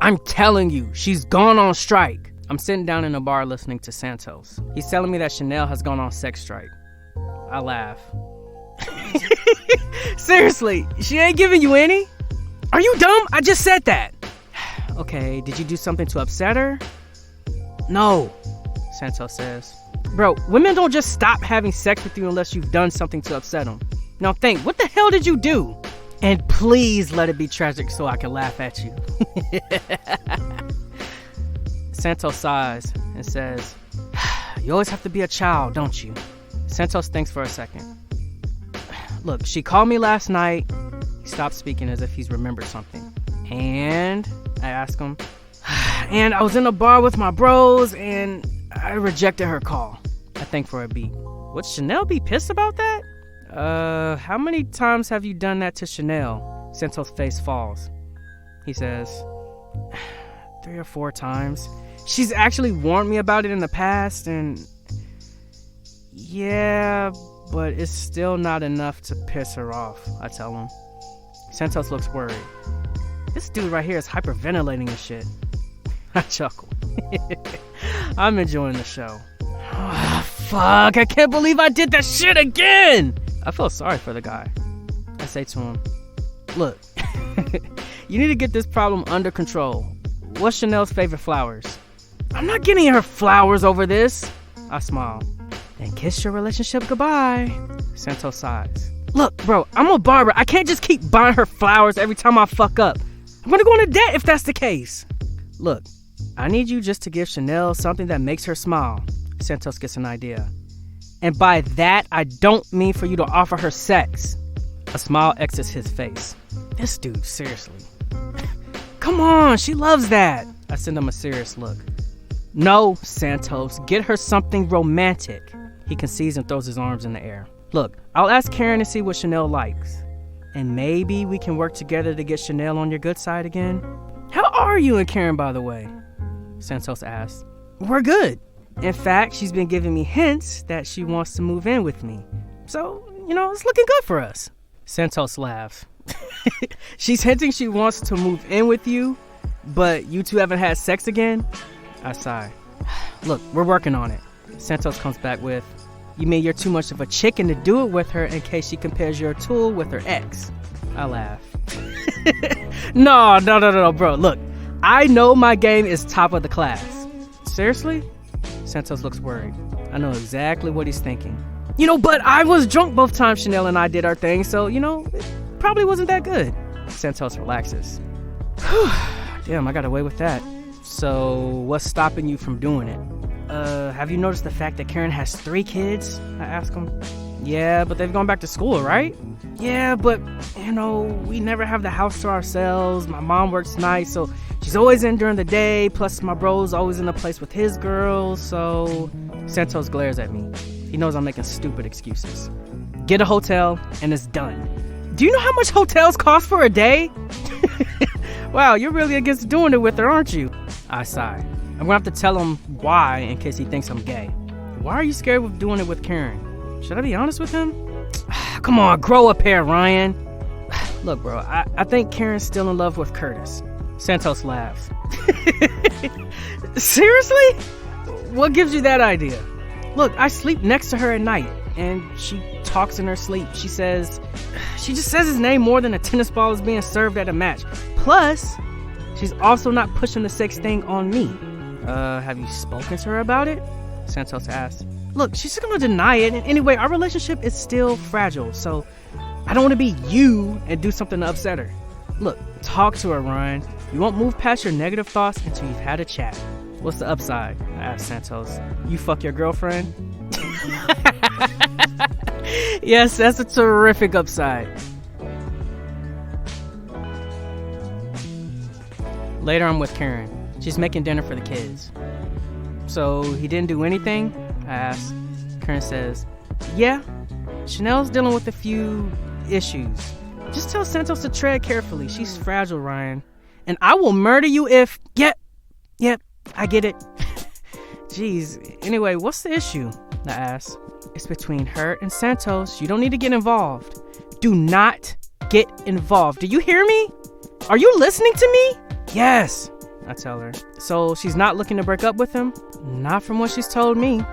I'm telling you, she's gone on strike. I'm sitting down in a bar listening to Santos. He's telling me that Chanel has gone on sex strike. I laugh. Seriously, she ain't giving you any? Are you dumb? I just said that. Okay, did you do something to upset her? No, Santos says. Bro, women don't just stop having sex with you unless you've done something to upset them. Now think, what the hell did you do? And please let it be tragic so I can laugh at you. Santos sighs and says, you always have to be a child, don't you? Santos thinks for a second. Look, she called me last night. He stops speaking as if he's remembered something. And I ask him, and I was in a bar with my bros and I rejected her call. I think for a beat. Would Chanel be pissed about that? How many times have you done that to Chanel? Santos' face falls. He says, 3 or 4 times. She's actually warned me about it in the past, and yeah, but it's still not enough to piss her off, I tell him. Santos looks worried. This dude right here is hyperventilating and shit. I chuckle. I'm enjoying the show. Oh, fuck, I can't believe I did that shit again! I feel sorry for the guy. I say to him, look, you need to get this problem under control. What's Chanel's favorite flowers? I'm not getting her flowers over this. I smile. Then kiss your relationship goodbye. Santos sighs. Look, bro, I'm a barber. I can't just keep buying her flowers every time I fuck up. I'm gonna go into debt if that's the case. Look, I need you just to give Chanel something that makes her smile. Santos gets an idea. And by that, I don't mean for you to offer her sex. A smile exits his face. This dude, seriously. Come on, she loves that. I send him a serious look. No, Santos, get her something romantic. He concedes and throws his arms in the air. Look, I'll ask Karen to see what Chanel likes. And maybe we can work together to get Chanel on your good side again. How are you and Karen, by the way? Santos asks. We're good. In fact, she's been giving me hints that she wants to move in with me. So, it's looking good for us. Santos laughs. She's hinting she wants to move in with you, but you two haven't had sex again? I sigh. Look, we're working on it. Santos comes back with, you mean you're too much of a chicken to do it with her in case she compares your tool with her ex? I laugh. No, bro. Look, I know my game is top of the class. Seriously? Santos looks worried. I know exactly what he's thinking. But I was drunk both times Chanel and I did our thing, so, it probably wasn't that good. Santos relaxes. Damn, I got away with that. So, what's stopping you from doing it? Have you noticed the fact that Karen has 3 kids? I ask him. Yeah, but they've gone back to school, right? Yeah, but, we never have the house to ourselves. My mom works nights, so she's always in during the day. Plus, my bro's always in the place with his girls, so... Santos glares at me. He knows I'm making stupid excuses. Get a hotel, and it's done. Do you know how much hotels cost for a day? Wow, you're really against doing it with her, aren't you? I sigh. I'm gonna have to tell him why in case he thinks I'm gay. Why are you scared of doing it with Karen? Should I be honest with him? Come on, grow up here, Ryan. Look, bro, I think Karen's still in love with Curtis. Santos laughs. Seriously? What gives you that idea? Look, I sleep next to her at night, and she talks in her sleep. She just says his name more than a tennis ball is being served at a match. Plus, she's also not pushing the sex thing on me. Have you spoken to her about it? Santos asks. Look, she's gonna deny it. And anyway, our relationship is still fragile, so I don't want to be you and do something to upset her. Look, talk to her, Ryan. You won't move past your negative thoughts until you've had a chat. What's the upside? I asked Santos. You fuck your girlfriend? Yes, that's a terrific upside. Later, I'm with Karen. She's making dinner for the kids. So, he didn't do anything? I asked. Karen says, yeah, Chanel's dealing with a few issues. Just tell Santos to tread carefully. She's fragile, Ryan. And I will murder you if... Yep, I get it. Jeez, anyway, what's the issue? I asked. It's between her and Santos. You don't need to get involved. Do not get involved. Do you hear me? Are you listening to me? Yes. I tell her. So she's not looking to break up with him? Not from what she's told me.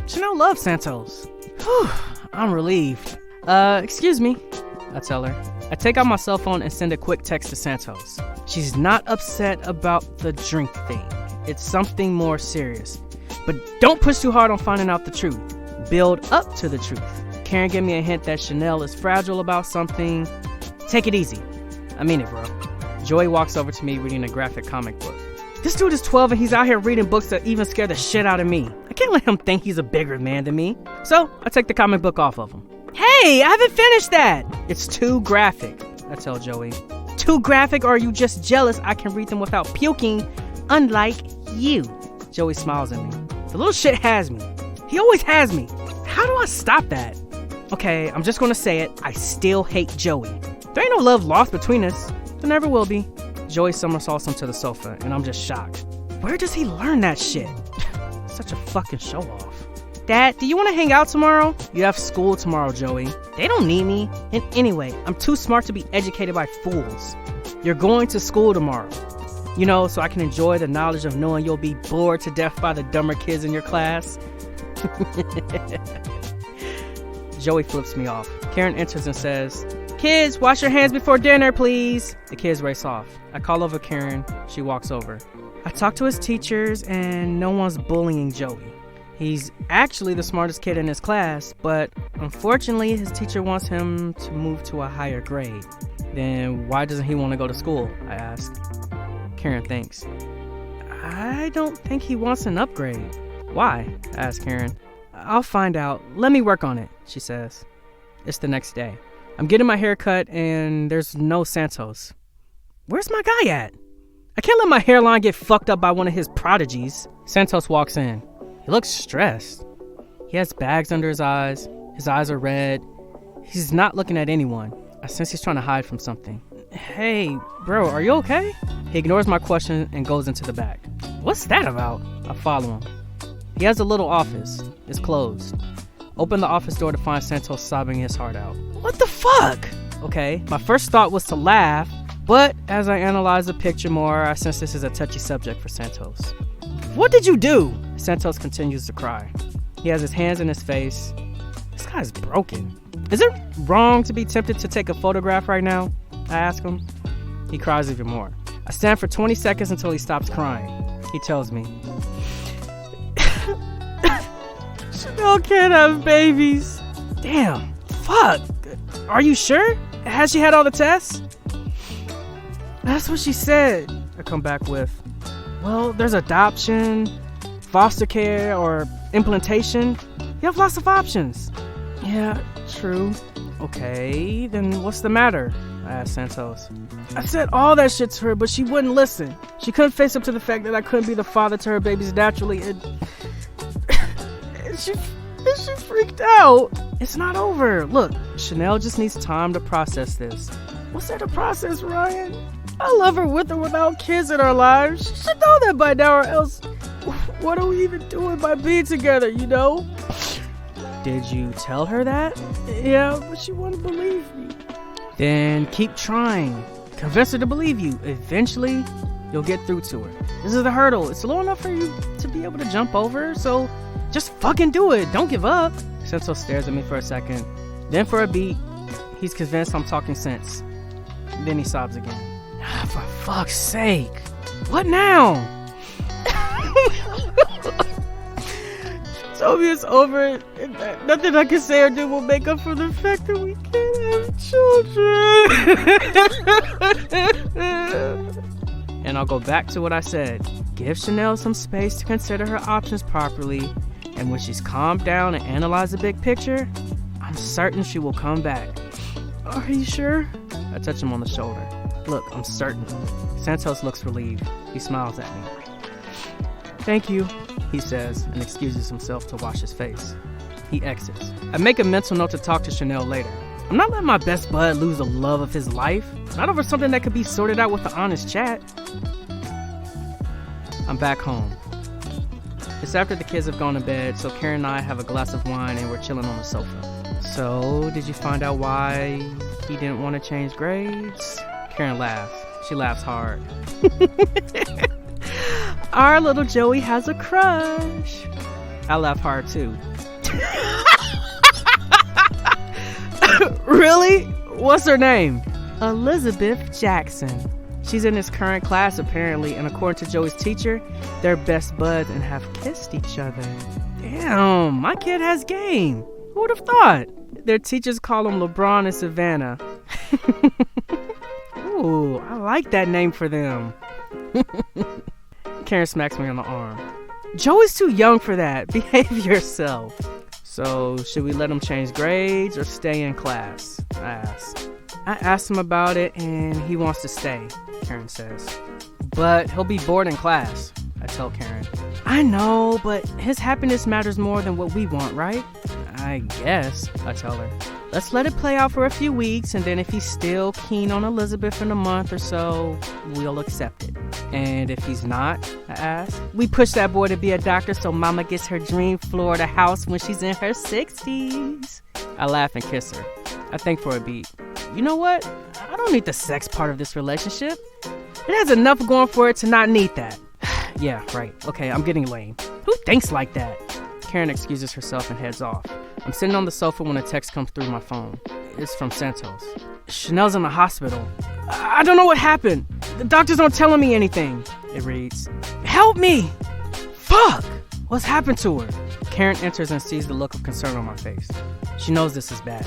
Chanel loves Santos. Whew, I'm relieved. Excuse me, I tell her. I take out my cell phone and send a quick text to Santos. She's not upset about the drink thing. It's something more serious. But don't push too hard on finding out the truth. Build up to the truth. Karen gave me a hint that Chanel is fragile about something. Take it easy. I mean it, bro. Joey walks over to me reading a graphic comic book. This dude is 12 and he's out here reading books that even scare the shit out of me. I can't let him think he's a bigger man than me. So I take the comic book off of him. Hey, I haven't finished that. It's too graphic, I tell Joey. Too graphic, or are you just jealous I can read them without puking, unlike you? Joey smiles at me. The little shit has me. He always has me. How do I stop that? Okay, I'm just gonna say it. I still hate Joey. There ain't no love lost between us. There never will be. Joey somersaults onto the sofa, and I'm just shocked. Where does he learn that shit? Such a fucking show-off. Dad, do you want to hang out tomorrow? You have school tomorrow, Joey. They don't need me. And anyway, I'm too smart to be educated by fools. You're going to school tomorrow. You know, so I can enjoy the knowledge of knowing you'll be bored to death by the dumber kids in your class. Joey flips me off. Karen enters and says, "Kids, wash your hands before dinner, please." The kids race off. I call over Karen. She walks over. I talk to his teachers and no one's bullying Joey. He's actually the smartest kid in his class, but unfortunately his teacher wants him to move to a higher grade. Then why doesn't he want to go to school? I ask. Karen thinks. I don't think he wants an upgrade. Why? I ask Karen. I'll find out. Let me work on it, she says. It's the next day. I'm getting my hair cut and there's no Santos. Where's my guy at? I can't let my hairline get fucked up by one of his prodigies. Santos walks in. He looks stressed. He has bags under his eyes. His eyes are red. He's not looking at anyone. I sense he's trying to hide from something. Hey, bro, are you okay? He ignores my question and goes into the back. What's that about? I follow him. He has a little office. It's closed. Open the office door to find Santos sobbing his heart out. What the fuck? Okay, my first thought was to laugh, but as I analyze the picture more, I sense this is a touchy subject for Santos. What did you do? Santos continues to cry. He has his hands in his face. This guy's broken. Is it wrong to be tempted to take a photograph right now? I ask him. He cries even more. I stand for 20 seconds until he stops crying. He tells me, Chanel can't have babies. Damn, fuck. Are you sure? Has she had all the tests? That's what she said. I come back with, well, there's adoption, foster care, or implantation. You have lots of options. Yeah, true. Okay, then what's the matter? I asked Santos. I said all that shit to her, but she wouldn't listen. She couldn't face up to the fact that I couldn't be the father to her babies naturally, and she freaked out. It's not over. Look, Chanel just needs time to process this. What's there to process, Ryan? I love her with or without kids in our lives. She should know that by now, or else what are we even doing by being together, you know? Did you tell her that? Yeah, but she wouldn't believe me. Then keep trying. Convince her to believe you. Eventually, you'll get through to her. This is the hurdle. It's low enough for you to be able to jump over, so just fucking do it. Don't give up. Santos stares at me for a second. Then for a beat, he's convinced I'm talking sense. Then he sobs again. For fuck's sake. What now? Told me it's over and that nothing I can say or do will make up for the fact that we can't have children. And I'll go back to what I said. Give Chanel some space to consider her options properly, and when she's calmed down and analyzed the big picture, I'm certain she will come back. Are you sure? I touch him on the shoulder. Look, I'm certain. Santos looks relieved. He smiles at me. Thank you, he says, and excuses himself to wash his face. He exits. I make a mental note to talk to Chanel later. I'm not letting my best bud lose the love of his life. Not over something that could be sorted out with an honest chat. I'm back home. It's after the kids have gone to bed, so Karen and I have a glass of wine and we're chilling on the sofa. So, did you find out why he didn't want to change grades? Karen laughs. She laughs hard. Our little Joey has a crush. I laugh hard too. Really? What's her name? Elizabeth Jackson. She's in his current class apparently, and according to Joey's teacher, they're best buds and have kissed each other. Damn, my kid has game. Who would have thought? Their teachers call him LeBron and Savannah. Ooh, I like that name for them. Karen smacks me on the arm. Joey's too young for that. Behave yourself. So, should we let him change grades or stay in class? I ask. I asked him about it and he wants to stay, Karen says. But he'll be bored in class, I tell Karen. I know, but his happiness matters more than what we want, right? I guess, I tell her. Let's let it play out for a few weeks, and then if he's still keen on Elizabeth in a month or so, we'll accept it. And if he's not, I ask, we push that boy to be a doctor so mama gets her dream Florida house when she's in her 60s. I laugh and kiss her. I think for a beat. You know what? I don't need the sex part of this relationship. It has enough going for it to not need that. Yeah, right. Okay, I'm getting lame. Who thinks like that? Karen excuses herself and heads off. I'm sitting on the sofa when a text comes through my phone. It's from Santos. Chanel's in the hospital. I don't know what happened. The doctors aren't telling me anything. It reads, help me! Fuck! What's happened to her? Karen enters and sees the look of concern on my face. She knows this is bad.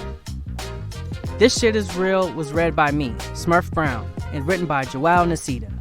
This Shit Is Real was read by me, Smurf Brown, and written by Joao and Nsita.